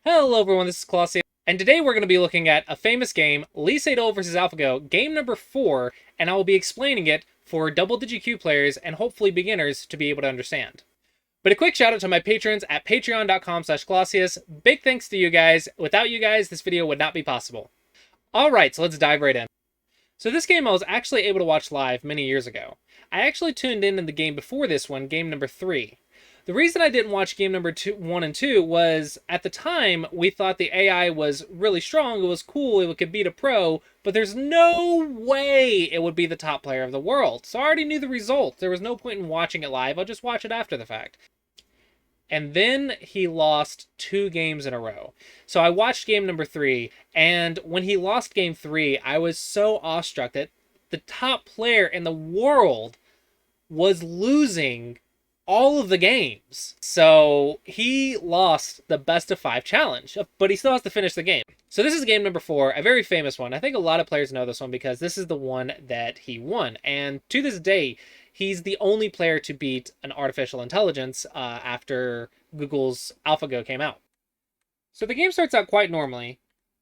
Hello everyone, this is Colossia, and today we're going to be looking at a famous game, Lee Sedol versus AlphaGo, game number 4, and I will be explaining it for double DGQ players and hopefully beginners to be able to understand. But a quick shout out to my patrons at patreon.com/Colossius. Big thanks to you guys. Without you guys, this video would not be possible. Alright, so let's dive right in. So this game I was actually able to watch live many years ago. I actually tuned in the game before this one, game number 3. The reason I didn't watch game number 1 and 2 was, at the time, we thought the AI was really strong, it was cool, it could beat a pro, but there's no way it would be the top player of the world. So I already knew the result. There was no point in watching it live, I'll just watch it after the fact. And then he lost 2 games in a row. So I watched game number 3, and when he lost game 3, I was so awestruck that the top player in the world was losing all of the games. So he lost the best of 5 challenge, but he still has to finish the game. So this is game number 4, a very famous one. I think a lot of players know this one because this is the one that he won. And to this day, he's the only player to beat an artificial intelligence after Google's AlphaGo came out. So the game starts out quite normally.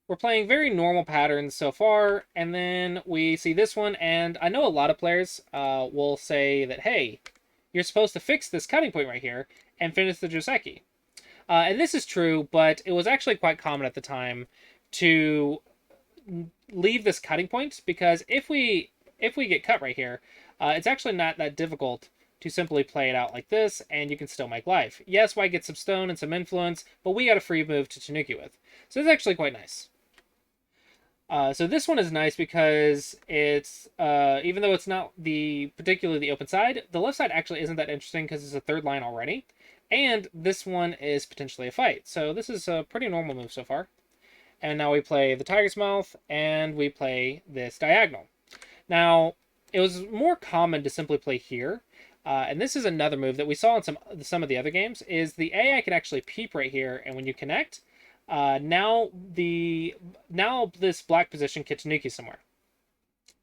We're playing very normal patterns so far, and then we see this one, and I know a lot of players will say that, hey, you're supposed to fix this cutting point right here and finish the Joseki. And this is true, but it was actually quite common at the time to leave this cutting point, because if we get cut right here, it's actually not that difficult to simply play it out like this, and you can still make life. Yes, white gets some stone and some influence, but we got a free move to Tanuki with. So it's actually quite nice. So this one is nice because it's, even though it's not particularly the open side, the left side actually isn't that interesting because it's a third line already. And this one is potentially a fight. So this is a pretty normal move so far. And now we play the Tiger's Mouth, and we play this diagonal. Now, it was more common to simply play here. And this is another move that we saw in some of the other games, is the AI can actually peep right here, and when you connect, now this black position can Tanuki somewhere.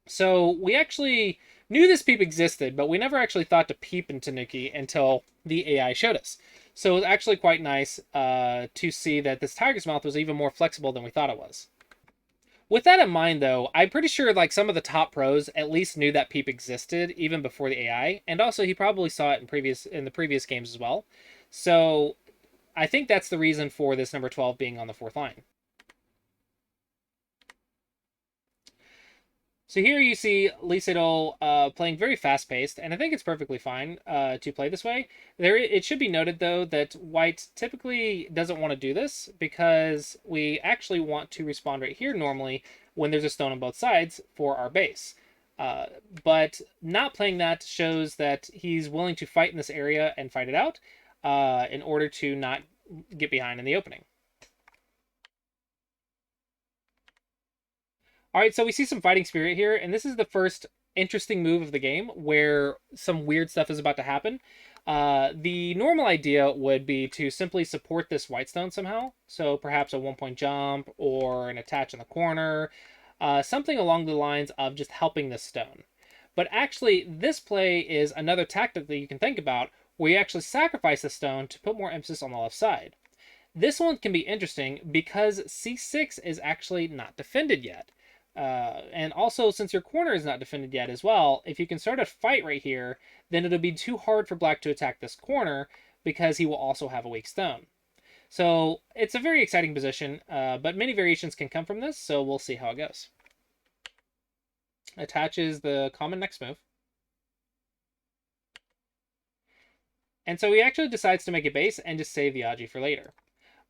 So we actually knew this peep existed, but we never actually thought to peep in Tanuki until the AI showed us. So it was actually quite nice to see that this Tiger's Mouth was even more flexible than we thought it was. With that in mind, though, I'm pretty sure like some of the top pros at least knew that peep existed even before the AI, and also he probably saw it in the previous games as well. So I think that's the reason for this number 12 being on the 4th line. So here you see Lee Sedol playing very fast-paced, and I think it's perfectly fine to play this way. It should be noted, though, that white typically doesn't want to do this because we actually want to respond right here normally when there's a stone on both sides for our base. But not playing that shows that he's willing to fight in this area and fight it out in order to not get behind in the opening. All right, so we see some fighting spirit here, and this is the first interesting move of the game where some weird stuff is about to happen. The normal idea would be to simply support this white stone somehow, so perhaps a 1-point jump or an attach in the corner, something along the lines of just helping this stone. But actually, this play is another tactic that you can think about where you actually sacrifice the stone to put more emphasis on the left side. This one can be interesting because c6 is actually not defended yet. And also, since your corner is not defended yet as well, if you can start a fight right here, then it'll be too hard for black to attack this corner because he will also have a weak stone. So it's a very exciting position, but many variations can come from this, so we'll see how it goes. Attaches the common next move. And so he actually decides to make a base and just save the Aji for later.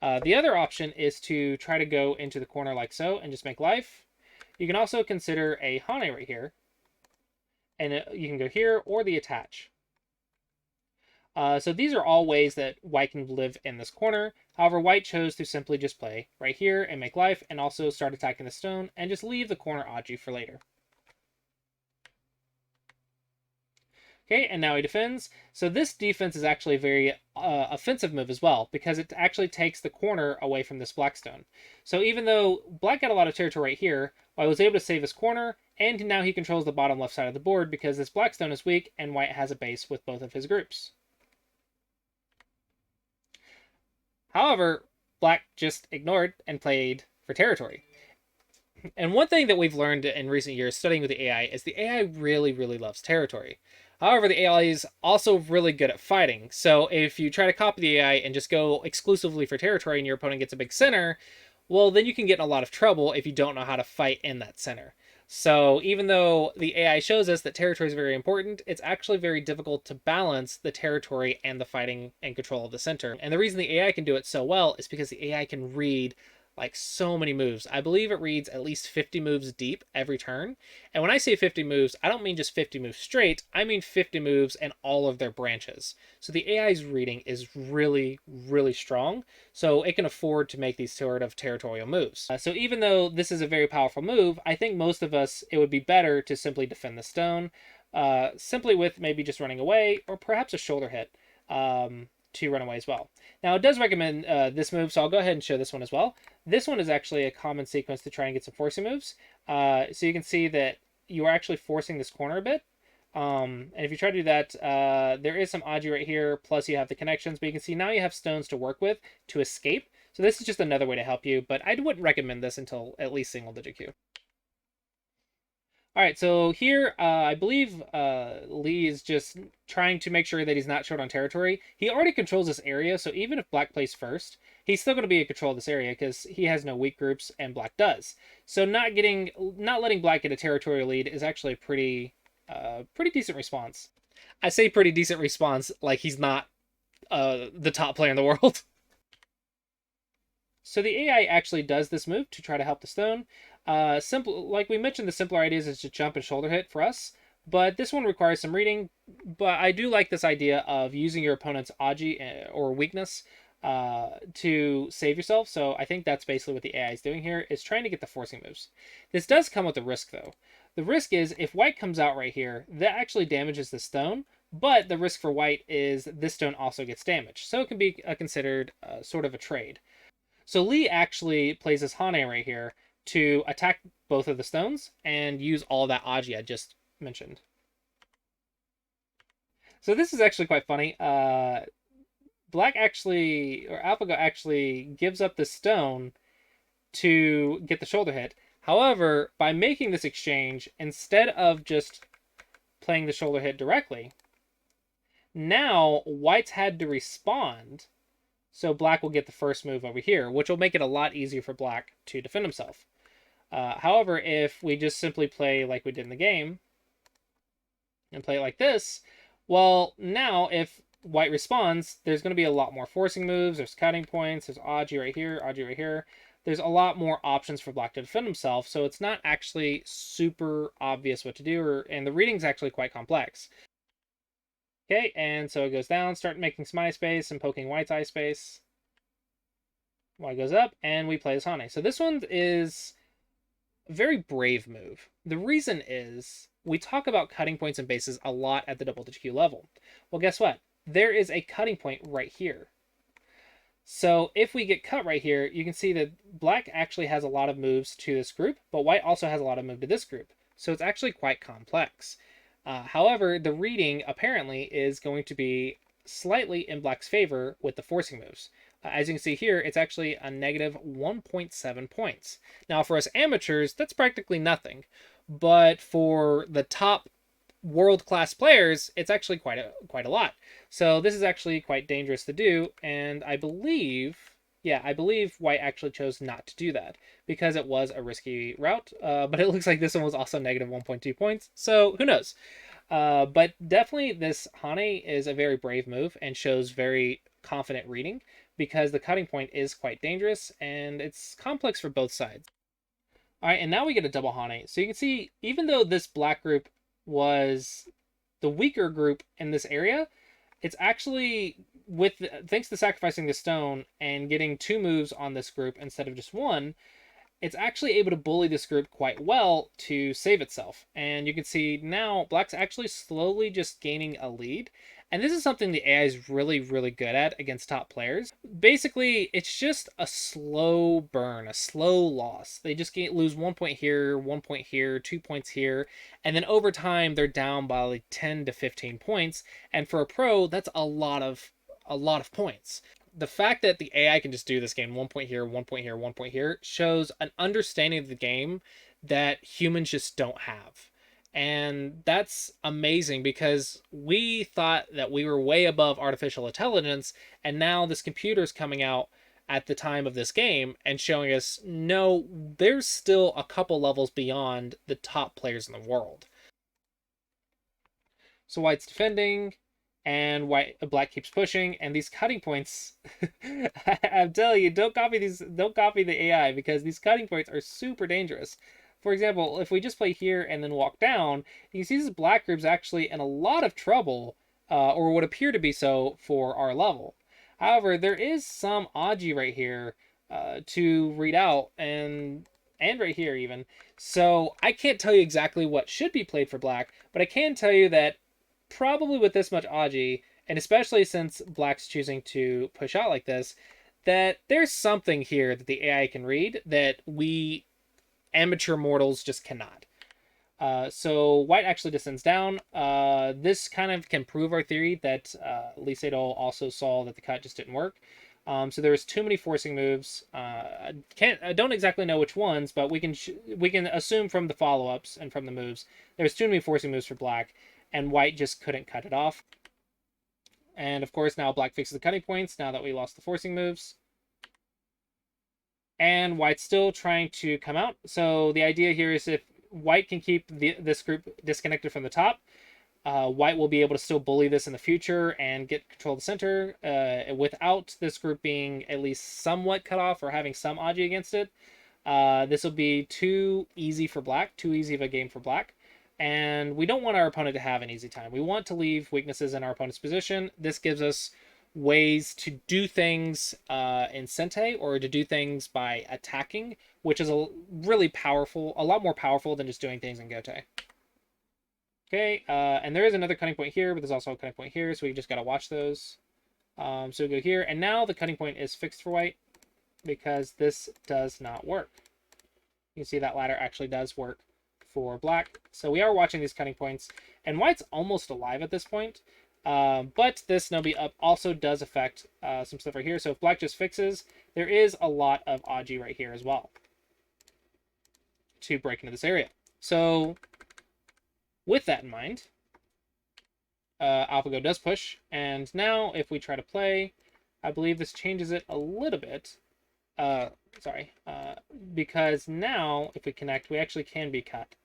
The other option is to try to go into the corner like so and just make life. You can also consider a Hane right here. And you can go here or the attach. So these are all ways that white can live in this corner. However, white chose to simply just play right here and make life and also start attacking the stone and just leave the corner Aji for later. Okay, and now he defends. So this defense is actually a very offensive move as well, because it actually takes the corner away from this black stone. So even though black got a lot of territory right here, white was able to save his corner, and now he controls the bottom left side of the board because this black stone is weak, and white has a base with both of his groups. However, Black just ignored and played for territory. And one thing that we've learned in recent years studying with the AI is the AI really, really loves territory. However, the AI is also really good at fighting. So if you try to copy the AI and just go exclusively for territory and your opponent gets a big center, well, then you can get in a lot of trouble if you don't know how to fight in that center. So even though the AI shows us that territory is very important, it's actually very difficult to balance the territory and the fighting and control of the center. And the reason the AI can do it so well is because the AI can read like so many moves. I believe it reads at least 50 moves deep every turn. And when I say 50 moves, I don't mean just 50 moves straight, I mean 50 moves and all of their branches. So the AI's reading is really, really strong. So it can afford to make these sort of territorial moves. So even though this is a very powerful move, I think most of us, it would be better to simply defend the stone, simply with maybe just running away or perhaps a shoulder hit. To run away as well. Now, it does recommend this move, so I'll go ahead and show this one as well. This one is actually a common sequence to try and get some forcing moves. So you can see that you are actually forcing this corner a bit. And if you try to do that, there is some Aji right here, plus you have the connections, but you can see now you have stones to work with to escape. So this is just another way to help you, but I wouldn't recommend this until at least single digit Q. All right, so here I believe Lee is just trying to make sure that he's not short on territory. He already controls this area, so even if Black plays first, he's still going to be in control of this area because he has no weak groups and Black does. So not letting Black get a territorial lead is actually a pretty decent response. I say pretty decent response like he's not the top player in the world. So the AI actually does this move to try to help the stone. Simple, like we mentioned, the simpler ideas is to jump and shoulder hit for us, but this one requires some reading. But I do like this idea of using your opponent's Aji or weakness to save yourself. So I think that's basically what the AI is doing here, is trying to get the forcing moves. This does come with a risk though. The risk is if white comes out right here, that actually damages the stone, but the risk for white is this stone also gets damaged. So it can be considered sort of a trade. So Lee actually plays this Hane right here to attack both of the stones and use all that Aji I just mentioned. So this is actually quite funny. Black actually, or AlphaGo actually gives up the stone to get the shoulder hit. However, by making this exchange, instead of just playing the shoulder hit directly, now white's had to respond. So Black will get the first move over here, which will make it a lot easier for Black to defend himself. However, if we just simply play like we did in the game, and play it like this, well, now if White responds, there's going to be a lot more forcing moves, there's cutting points, there's Aji right here, Aji right here. There's a lot more options for Black to defend himself, so it's not actually super obvious what to do, and the reading's actually quite complex. Okay, and so it goes down, start making some eye space and poking White's eye space. White goes up, and we play this Hane. So this one is a very brave move. The reason is we talk about cutting points and bases a lot at the double digit Q level. Well, guess what? There is a cutting point right here. So if we get cut right here, you can see that Black actually has a lot of moves to this group, but White also has a lot of moves to this group. So it's actually quite complex. However, the reading apparently is going to be slightly in Black's favor with the forcing moves. As you can see here, it's actually a negative 1.7 points. Now, for us amateurs, that's practically nothing. But for the top world-class players, it's actually quite a lot. So this is actually quite dangerous to do, and I believe White actually chose not to do that because it was a risky route. But it looks like this one was also negative 1.2 points. So who knows? But definitely this Hane is a very brave move and shows very confident reading because the cutting point is quite dangerous and it's complex for both sides. All right, and now we get a double Hane. So you can see, even though this Black group was the weaker group in this area, it's actually, thanks to sacrificing the stone and getting 2 moves on this group instead of just 1, it's actually able to bully this group quite well to save itself. And you can see now Black's actually slowly just gaining a lead. And this is something the AI is really, really good at against top players. Basically, it's just a slow burn, a slow loss. They just lose 1 point here, 1 point here, 2 points here. And then over time, they're down by like 10 to 15 points. And for a pro, that's a lot of points. the fact that the AI can just do this game 1 point here, 1 point here, 1 point here shows an understanding of the game that humans just don't have. And that's amazing because we thought that we were way above artificial intelligence, and now this computer is coming out at the time of this game and showing us no, there's still a couple levels beyond the top players in the world. So white's defending, and black keeps pushing, and these cutting points. I'm telling you, don't copy these. Don't copy the AI because these cutting points are super dangerous. For example, if we just play here and then walk down, you can see this black group's actually in a lot of trouble, or would appear to be so for our level. However, there is some Aji right here to read out, and right here even. So I can't tell you exactly what should be played for black, but I can tell you that probably with this much Aji, and especially since black's choosing to push out like this, that there's something here that the AI can read that we amateur mortals just cannot. So white actually descends down. This kind of can prove our theory that Lee Sedol also saw that the cut just didn't work. So there was too many forcing moves. I don't exactly know which ones, but we can assume from the follow-ups and from the moves there's too many forcing moves for black, and white just couldn't cut it off. And of course now black fixes the cutting points now that we lost the forcing moves. And white's still trying to come out. So the idea here is if white can keep this group disconnected from the top, white will be able to still bully this in the future and get control of the center without this group being at least somewhat cut off or having some Aji against it. This will be too easy for black, too easy of a game for black. And we don't want our opponent to have an easy time. We want to leave weaknesses in our opponent's position. This gives us ways to do things in Sente, or to do things by attacking, which is a lot more powerful than just doing things in Gote. Okay, and there is another cutting point here, but there's also a cutting point here, so we just got to watch those. So we go here, and now the cutting point is fixed for white because this does not work. You can see that ladder actually does work for black. So we are watching these cutting points, and white's almost alive at this point. But this Nobi up also does affect some stuff right here. So if black just fixes, there is a lot of Aji right here as well to break into this area. So with that in mind, AlphaGo does push. And now if we try to play, I believe this changes it a little bit. Because now if we connect, we actually can be cut.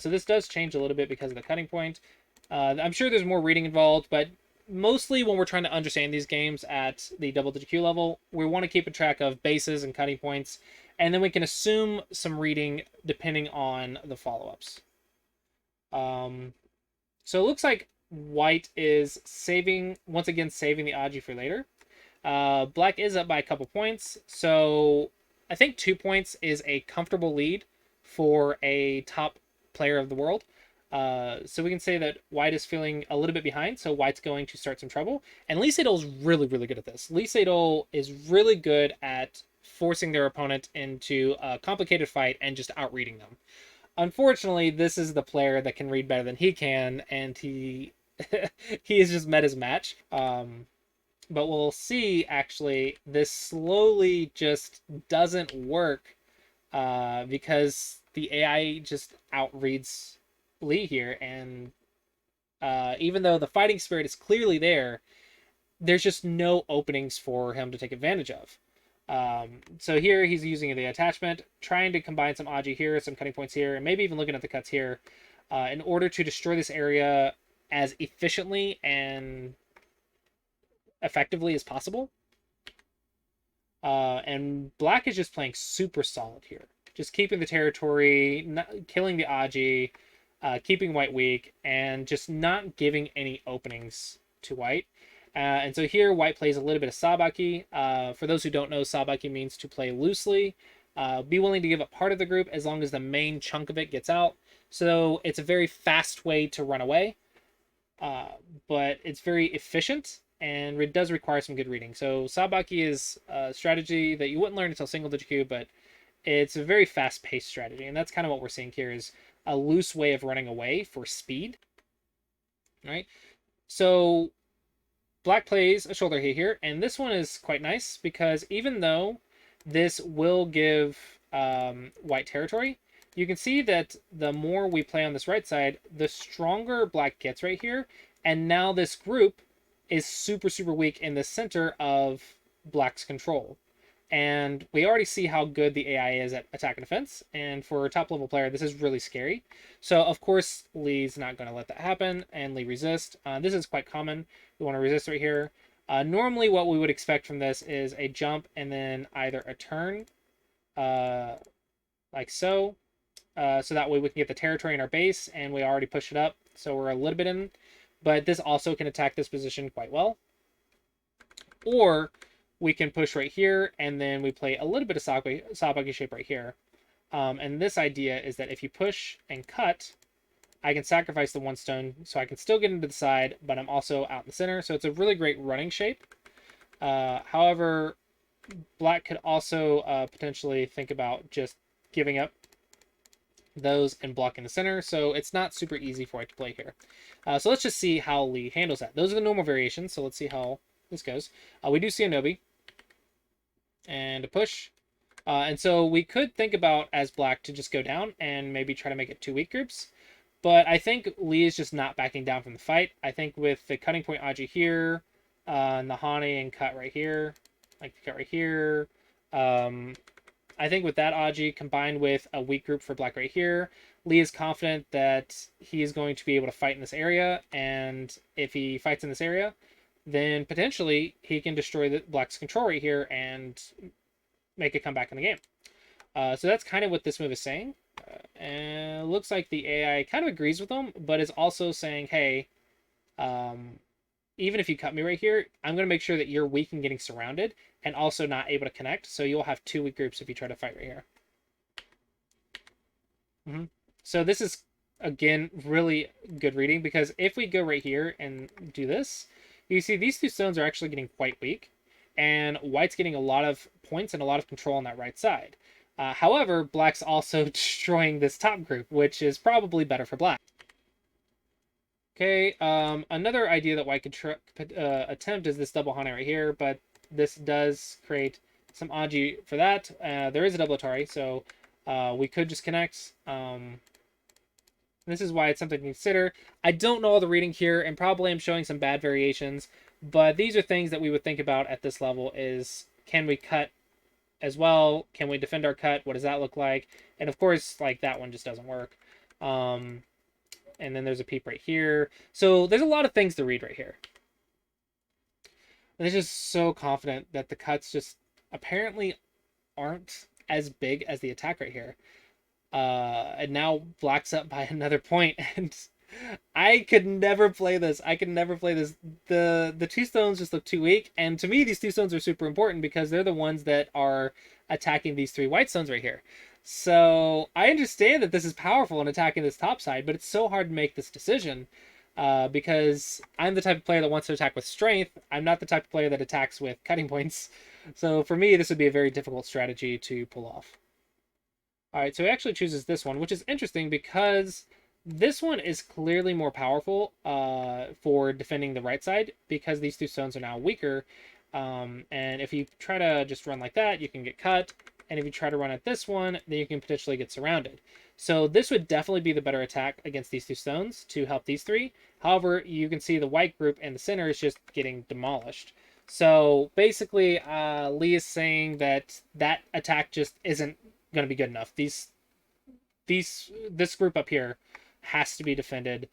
So this does change a little bit because of the cutting point. I'm sure there's more reading involved, but mostly when we're trying to understand these games at the double digit Q level, we want to keep a track of bases and cutting points, and then we can assume some reading depending on the follow-ups. So it looks like white is once again saving the Aji for later. Black is up by a couple points, so I think 2 points is a comfortable lead for a top player of the world. So we can say that white is feeling a little bit behind, so white's going to start some trouble. And Lee Sedol is really, really good at this. Lee Sedol is really good at forcing their opponent into a complicated fight and just outreading them. Unfortunately, this is the player that can read better than he can, and he he has just met his match. But we'll see, actually, this slowly just doesn't work because the AI just outreads Lee here, and even though the fighting spirit is clearly there, there's just no openings for him to take advantage of. So here he's using the attachment, trying to combine some Aji here, some cutting points here, and maybe even looking at the cuts here in order to destroy this area as efficiently and effectively as possible. And black is just playing super solid here, just keeping the territory, killing the Aji, keeping white weak, and just not giving any openings to white. And so here white plays a little bit of Sabaki. For those who don't know, Sabaki means to play loosely. Be willing to give up part of the group as long as the main chunk of it gets out. So it's a very fast way to run away, but it's very efficient, and it does require some good reading. So Sabaki is a strategy that you wouldn't learn until single digit Q, but it's a very fast-paced strategy, and that's kind of what we're seeing here is a loose way of running away for speed. Right? So black plays a shoulder hit here, and this one is quite nice because even though this will give white territory, you can see that the more we play on this right side, the stronger black gets right here, and now this group is super, super weak in the center of black's control. And we already see how good the AI is at attack and defense, and for a top level player, this is really scary. So of course, Lee's not going to let that happen, and Lee resist. This is quite common. We want to resist right here. Normally, what we would expect from this is a jump and then either a turn, like so. So that way we can get the territory in our base, and we already push it up, so we're a little bit in. But this also can attack this position quite well. Or we can push right here, and then we play a little bit of Sabagi shape right here. And this idea is that if you push and cut, I can sacrifice the one stone, so I can still get into the side, but I'm also out in the center. So it's a really great running shape. However, black could also potentially think about just giving up those and blocking the center, so it's not super easy for it to play here. So let's just see how Lee handles that. Those are the normal variations, so let's see how this goes. We do see a Nobi and a push, and so we could think about as black to just go down and maybe try to make it 2 weak groups, but I think Lee is just not backing down from the fight. I think with the cutting point Aji here, Nahani and cut right here, like cut right here, I think with that Aji combined with a weak group for black right here, Lee is confident that he is going to be able to fight in this area, and if he fights in this area, then potentially he can destroy the black's control right here and make a comeback in the game. So that's kind of what this move is saying. And it looks like the AI kind of agrees with him, but is also saying, hey, even if you cut me right here, I'm going to make sure that you're weak and getting surrounded and also not able to connect. So you'll have 2 weak groups if you try to fight right here. So this is, again, really good reading, because if we go right here and do this, you see these 2 stones are actually getting quite weak, and white's getting a lot of points and a lot of control on that right side. However, black's also destroying this top group, which is probably better for black. Okay, another idea that white could attempt is this double Hane right here, but this does create some Aji for that. There is a double Atari, so we could just connect. This is why it's something to consider. I don't know all the reading here, and probably I'm showing some bad variations, but these are things that we would think about at this level is, can we cut as well? Can we defend our cut? What does that look like? And of course, like, that one just doesn't work. And then there's a peep right here. So there's a lot of things to read right here. And it's just so confident that the cuts just apparently aren't as big as the attack right here. And now black's up by another point, and I could never play this. I could never play this. The 2 stones just look too weak, and to me these 2 stones are super important because they're the ones that are attacking these 3 white stones right here. So I understand that this is powerful in attacking this top side, but it's so hard to make this decision because I'm the type of player that wants to attack with strength. I'm not the type of player that attacks with cutting points. So for me, this would be a very difficult strategy to pull off. All right, so he actually chooses this one, which is interesting because this one is clearly more powerful for defending the right side because these 2 stones are now weaker. And if you try to just run like that, you can get cut. And if you try to run at this one, then you can potentially get surrounded. So this would definitely be the better attack against these 2 stones to help these 3. However, you can see the white group in the center is just getting demolished. So basically, Lee is saying that that attack just isn't going to be good enough. This group up here has to be defended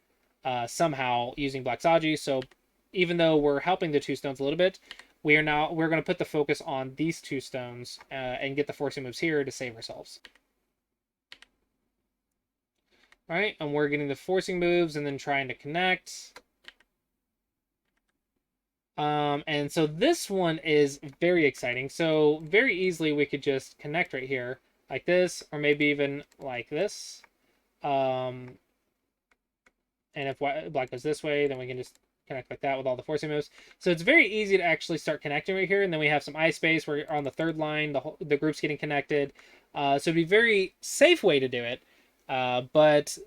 somehow using Black's Aji. So even though we're helping the 2 stones a little bit, we're going to put the focus on these 2 stones and get the forcing moves here to save ourselves. All right, and we're getting the forcing moves and then trying to connect. And so this one is very exciting. So very easily we could just connect right here like this, or maybe even like this. And if black goes this way, then we can just connect like that with all the forcing moves. So it's very easy to actually start connecting right here. And then we have some eye space. We're on the 3rd line. The group's getting connected. So it'd be a very safe way to do it. But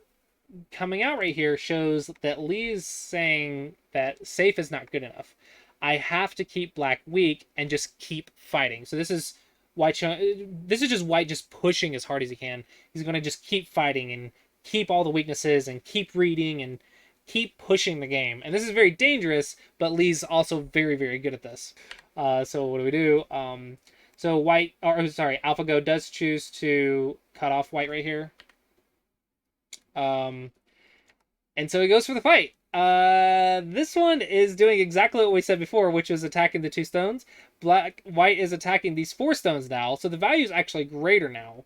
coming out right here shows that Lee is saying that safe is not good enough. I have to keep black weak and just keep fighting. So this is white. This is just white just pushing as hard as he can. He's going to just keep fighting and keep all the weaknesses and keep reading and keep pushing the game. And this is very dangerous, but Lee's also very, very good at this. So what do we do? So white, or sorry, AlphaGo does choose to cut off white right here. And so he goes for the fight. This one is doing exactly what we said before, which is attacking the 2 stones. White is attacking these 4 stones now, so the value is actually greater now.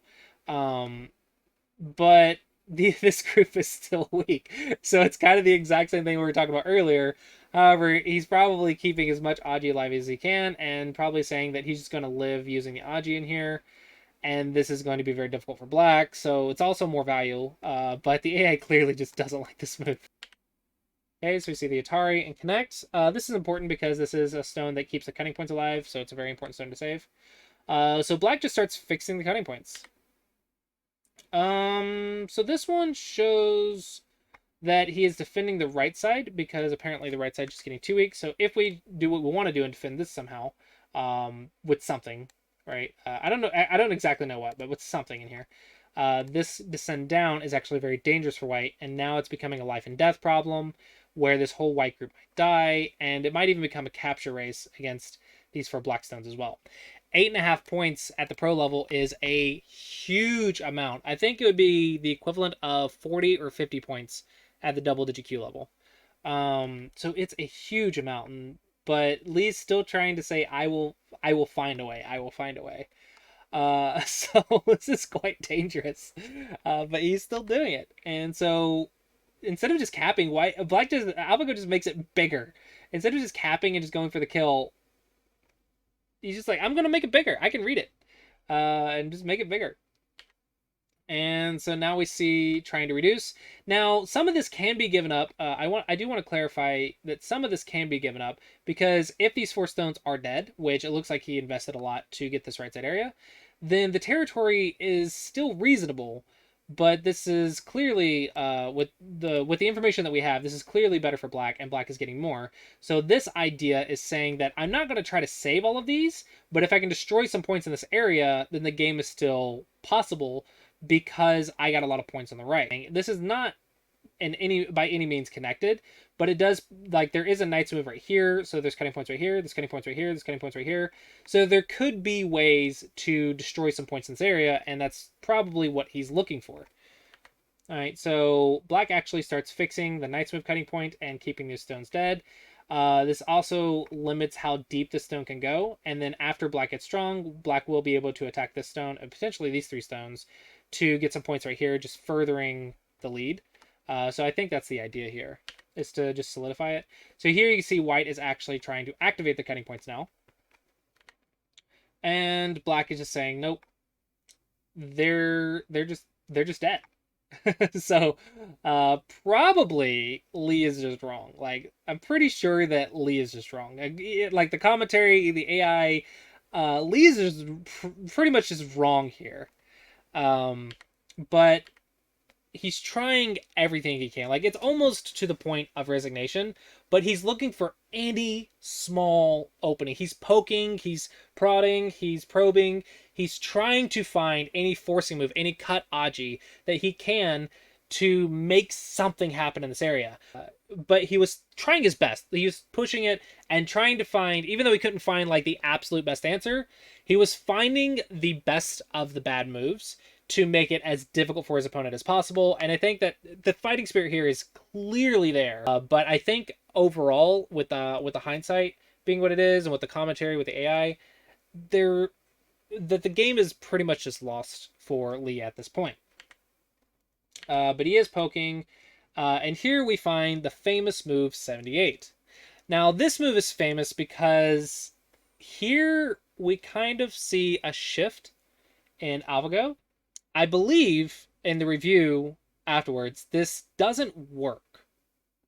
But this group is still weak, so it's kind of the exact same thing we were talking about earlier. However, he's probably keeping as much Aji alive as he can, and probably saying that he's just going to live using the Aji in here. And this is going to be very difficult for black, so it's also more value. But the AI clearly just doesn't like this move. Okay, so we see the Atari and connect. This is important because this is a stone that keeps the cutting points alive, so it's a very important stone to save. So black just starts fixing the cutting points. So this one shows that he is defending the right side because apparently the right side is just getting too weak. So if we do what we want to do and defend this somehow, with something, right? I don't know. I don't exactly know what, but with something in here. This descend down is actually very dangerous for white, and now it's becoming a life and death problem where this whole white group might die, and it might even become a capture race against these 4 black stones as well. 8.5 points at the pro level is a huge amount. I think it would be the equivalent of 40 or 50 points at the double digit Q level. So it's a huge amount, but Lee's still trying to say, I will find a way. I will find a way. So this is quite dangerous. But he's still doing it. And so instead of just capping, AlphaGo just makes it bigger. Instead of just capping and just going for the kill, he's just like, I'm gonna make it bigger. I can read it. And just make it bigger. And so now we see trying to reduce. Now, some of this can be given up. I do want to clarify that some of this can be given up because if these 4 stones are dead, which it looks like he invested a lot to get this right side area, then the territory is still reasonable. But this is clearly, with the information that we have, this is clearly better for black, and black is getting more. So this idea is saying that I'm not going to try to save all of these, but if I can destroy some points in this area, then the game is still possible because I got a lot of points on the right. This is not by any means connected, but it does, like, there is a knight's move right here, so there's cutting points right here, there's cutting points right here, there's cutting points right here. So there could be ways to destroy some points in this area, and that's probably what he's looking for. All right, so black actually starts fixing the knight's move cutting point and keeping these stones dead. This also limits how deep this stone can go, and then after black gets strong, black will be able to attack this stone and potentially these 3 stones to get some points right here, just furthering the lead. So I think that's the idea here, is to just solidify it. So here you can see white is actually trying to activate the cutting points now. And black is just saying, nope, they're just dead. So probably Lee is just wrong. Like, I'm pretty sure that Lee is just wrong. Like the commentary, the AI, Lee is just pretty much just wrong here. But he's trying everything he can. Like, it's almost to the point of resignation, but he's looking for any small opening. He's poking, he's prodding, he's probing. He's trying to find any forcing move, any cut Aji that he can to make something happen in this area. But he was trying his best. He was pushing it and trying to find, even though he couldn't find like the absolute best answer, he was finding the best of the bad moves to make it as difficult for his opponent as possible. And I think that the fighting spirit here is clearly there. But I think overall, with the hindsight being what it is, and with the commentary, with the AI, the game is pretty much just lost for Lee at this point. But he is poking. And here we find the famous move 78. Now, this move is famous because here we kind of see a shift in AlphaGo. I believe in the review afterwards, this doesn't work.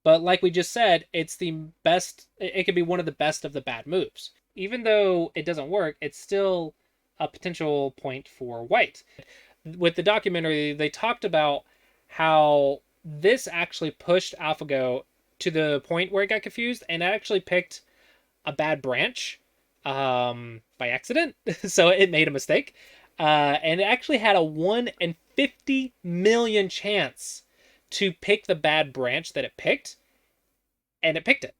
But like we just said, it's the best. It could be one of the best of the bad moves. Even though it doesn't work, it's still a potential point for white. With the documentary, they talked about how this actually pushed AlphaGo to the point where it got confused, and actually picked a bad branch by accident, so it made a mistake. And it actually had a 1 in 50 million chance to pick the bad branch that it picked, and it picked it.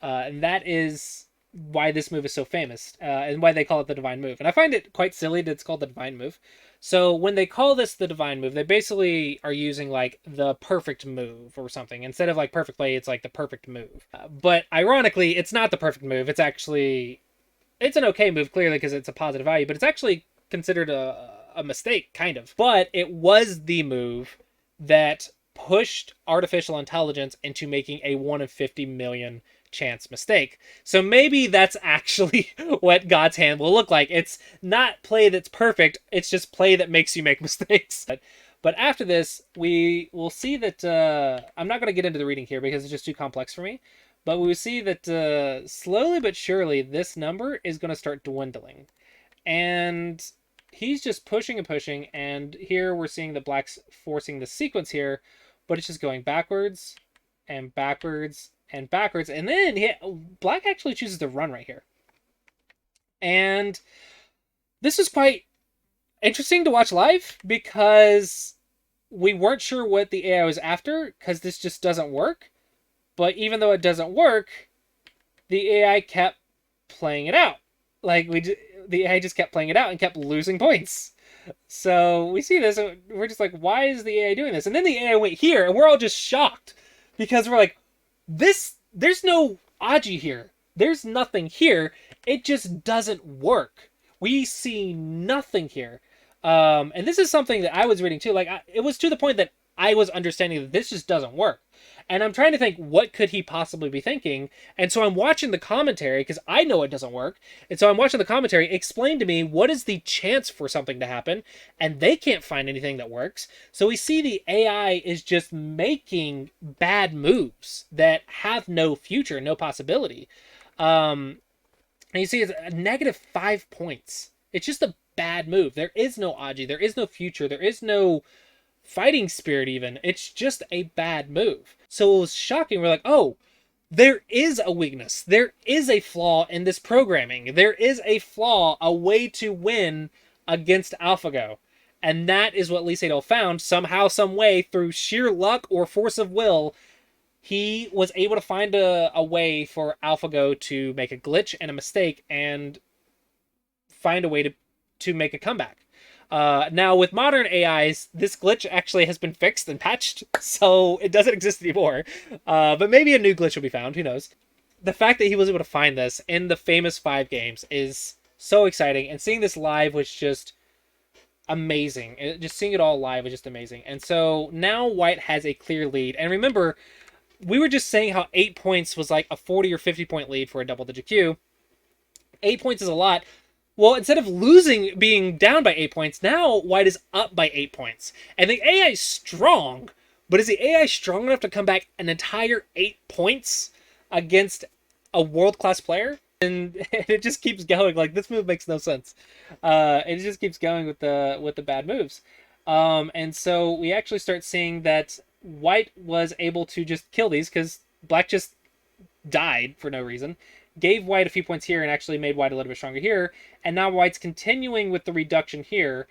And that is why this move is so famous, and why they call it the divine move. And I find it quite silly that it's called the divine move. So when they call this the divine move, they basically are using like the perfect move or something. Instead of like perfect play, it's like the perfect move. But ironically, it's not the perfect move. It's actually, it's an okay move, clearly, because it's a positive value, but it's actually considered a mistake, kind of. But it was the move that pushed artificial intelligence into making a 1 in 50 million chance mistake. So maybe that's actually what God's hand will look like. It's not play that's perfect, it's just play that makes you make mistakes. But after this, we will see that, I'm not going to get into the reading here because it's just too complex for me, but we will see that slowly but surely this number is going to start dwindling. And he's just pushing and pushing, and here we're seeing the black's forcing the sequence here, but it's just going backwards and backwards and backwards, and then black actually chooses to run right here. And this is quite interesting to watch live because we weren't sure what the AI was after, because this just doesn't work. But even though it doesn't work, the AI kept playing it out. Like, the AI just kept playing it out and kept losing points. So we see this, and we're just like, why is the AI doing this? And then the AI went here, and we're all just shocked because we're like, there's no Aji here. There's nothing here. It just doesn't work. We see nothing here. And this is something that I was reading too. Like, it was to the point that I was understanding that this just doesn't work. And I'm trying to think, what could he possibly be thinking? And so I'm watching the commentary because I know it doesn't work. And so I'm watching the commentary explain to me what is the chance for something to happen. And they can't find anything that works. So we see the AI is just making bad moves that have no future, no possibility. And you see it's a negative 5 points. It's just a bad move. There is no Aji. There is no future. There is no fighting spirit even. It's just a bad move. So it was shocking. We're like, oh, there is a weakness. There is a flaw in this programming. There is a flaw, a way to win against AlphaGo. And that is what Lee Sedol found. Somehow, some way, through sheer luck or force of will, he was able to find a way for AlphaGo to make a glitch and a mistake and find a way to make a comeback. Now, with modern AIs, this glitch actually has been fixed and patched, so it doesn't exist anymore. But maybe a new glitch will be found, who knows. The fact that he was able to find this in the famous 5 games is so exciting, and seeing this live was just amazing. Just seeing it all live was just amazing. And so now White has a clear lead. And remember, we were just saying how 8 points was like a 40 or 50 point lead for a double-digit Q. 8 points is a lot. Well, instead of being down by 8 points, now White is up by 8 points. And the AI is strong, but is the AI strong enough to come back an entire 8 points against a world-class player? And it just keeps going. Like, this move makes no sense. It just keeps going with the bad moves. And so we actually start seeing that White was able to just kill these because Black just died for no reason. Gave White a few points here and actually made White a little bit stronger here. And now White's continuing with the reduction here.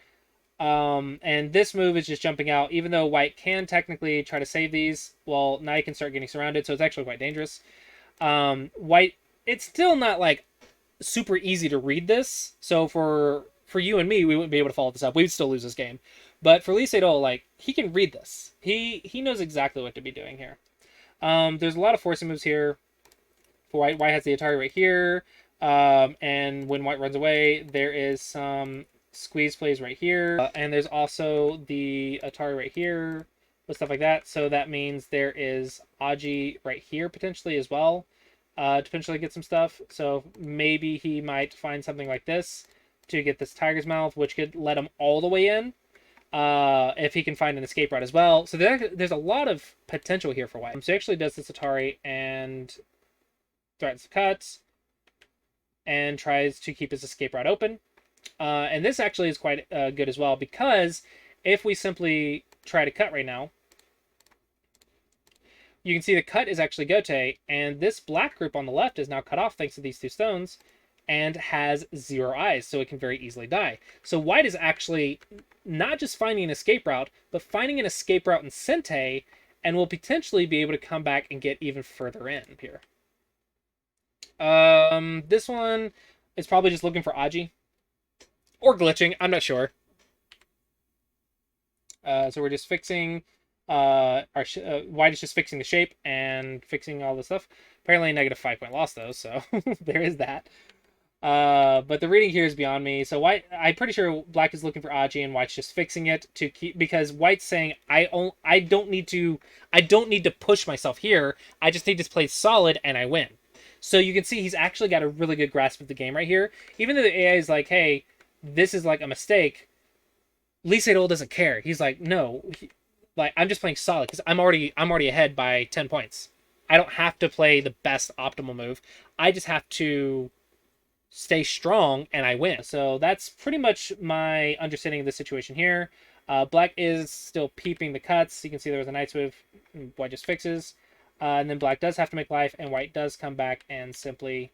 And this move is just jumping out. Even though White can technically try to save these, well, now you can start getting surrounded. So it's actually quite dangerous. White, it's still not like super easy to read this. So for you and me, we wouldn't be able to follow this up. We'd still lose this game. But for Lee Sedol, like, he can read this. He knows exactly what to be doing here. There's a lot of forcing moves here. White has the Atari right here, and when White runs away, there is some squeeze plays right here, and there's also the Atari right here, with stuff like that. So that means there is Aji right here potentially as well, to potentially get some stuff. So maybe he might find something like this to get this Tiger's Mouth, which could let him all the way in, if he can find an escape route as well. So there's a lot of potential here for White. So he actually does this Atari and threatens cuts and tries to keep his escape route open. And this actually is quite good as well, because if we simply try to cut right now, you can see the cut is actually Gote, and this black group on the left is now cut off thanks to these two stones, and has 0 eyes, so it can very easily die. So white is actually not just finding an escape route, but finding an escape route in Sente, and will potentially be able to come back and get even further in here. This one is probably just looking for Aji. Or glitching, I'm not sure. So we're just fixing white is just fixing the shape and fixing all the stuff. Apparently negative 5-point loss though, so there is that. But the reading here is beyond me. So white, I'm pretty sure black is looking for Aji and white's just fixing it to keep, because white's saying I don't need to push myself here. I just need to play solid and I win. So you can see he's actually got a really good grasp of the game right here. Even though the AI is like, hey, this is like a mistake, Lee Sedol doesn't care. He's like, no, like I'm just playing solid because I'm already ahead by 10 points. I don't have to play the best optimal move. I just have to stay strong and I win. So that's pretty much my understanding of the situation here. Black is still peeping the cuts. You can see there was a Knight's move. White just fixes. And then black does have to make life, and white does come back and simply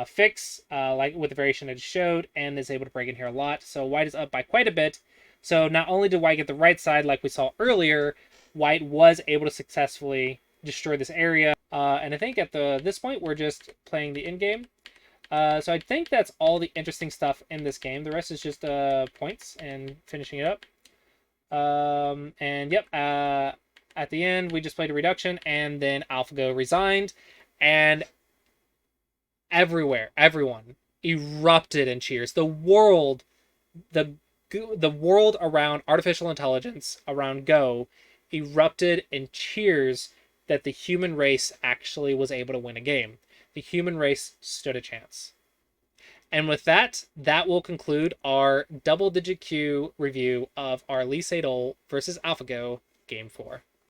fix, like with the variation I just showed, and is able to break in here a lot. So white is up by quite a bit. So not only did white get the right side like we saw earlier, white was able to successfully destroy this area. And I think at this point, we're just playing the end game. So I think that's all the interesting stuff in this game. The rest is just points and finishing it up. And yep, at the end, we just played a reduction, and then AlphaGo resigned, and everyone erupted in cheers. The world around artificial intelligence, around Go, erupted in cheers that the human race actually was able to win a game. The human race stood a chance. And with that, that will conclude our double-digit Q review of our Lee Sedol versus AlphaGo Game 4.